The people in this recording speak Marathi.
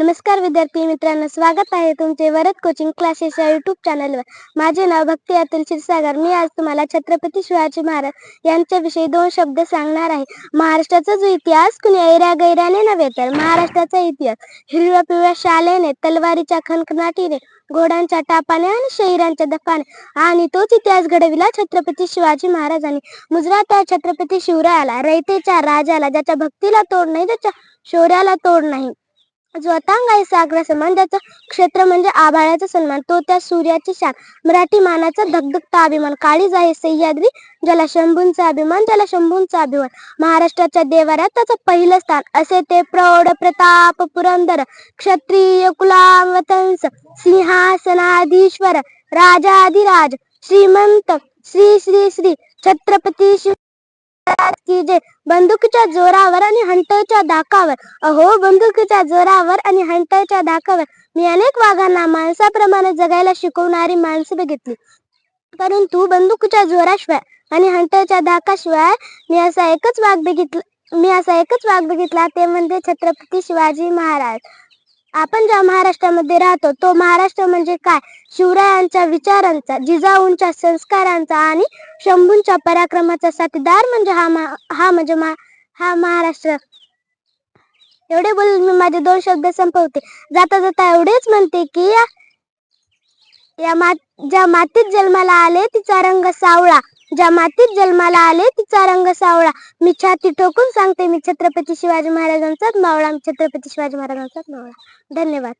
नमस्कार विद्यार्थी मित्रांनो, स्वागत आहे तुमचे वरद कोचिंग क्लासेस या यूट्यूब चॅनलवर। माझे नाव भक्ती अतुल क्षीरसागर। मी आज तुम्हाला छत्रपती शिवाजी महाराज यांच्याविषयी 2 शब्द सांगणार आहे। महाराष्ट्राचा जो इतिहास कुणी ऐरागैराने नव्हे तर महाराष्ट्राचा इतिहास हिरव्या पिवळ्या शालेने, तलवारीच्या खणखणाटीने, घोड्यांच्या टापाने आणि शहिरांच्या दफाने आणि तोच इतिहास घडविला छत्रपती शिवाजी महाराजांनी। मुजरा त्या छत्रपती शिवरायाला, रयतेच्या राजाला, ज्याच्या भक्तीला तोड नाही, ज्याच्या शौर्याला तोड नाही, जो अथांग आहे सागरा समान, ज्याचं क्षेत्र म्हणजे आभाळाचा सन्मान, तो त्या सूर्याची शान, मराठी मानाचा धगधगता अभिमान, काळीज आहे सह्याद्री, ज्याला शंभूंचा अभिमान, ज्याला शंभूंचा अभिमान, महाराष्ट्राच्या देवाऱ्यात त्याचं पहिलं स्थान, असे ते प्रौढ प्रताप पुरंदर, क्षत्रिय कुलावतंस, सिंहासनाधीश्वर, राजाधिराज, श्रीमंत, श्री श्री श्री छत्रपती की जे बंदुकीच्या जोरावर आणि हंटरच्या धाकावर, अहो बंदुकीच्या जोरावर आणि हंटरच्या धाकावर मी अनेक वाघांना माणसाप्रमाणे जगायला शिकवणारी माणसं बघितली, परंतु बंदुकीच्या जोराशिवाय आणि हंटरच्या धाकाशिवाय मी असा एकच वाघ बघितला, ते म्हणजे छत्रपती शिवाजी महाराज। आपण ज्या महाराष्ट्रामध्ये राहतो तो महाराष्ट्र म्हणजे काय? शिवरायांच्या विचारांचा, जिजाऊंच्या संस्कारांचा आणि शंभूंच्या पराक्रमाचा साथीदार म्हणजे हा महाराष्ट्र। एवढे बोलून मी माझे 2 शब्द संपवते। जाता जाता एवढेच म्हणते की ज्या मातीत जन्माला आले तिचा रंग सावळा, ज्या मातीत जन्माला आले तिचा रंग सावळा। मी छाती ठोकून सांगते, मी छत्रपती शिवाजी महाराजांचाच मावळा, मी छत्रपती शिवाजी महाराजांचाच मावळा। धन्यवाद।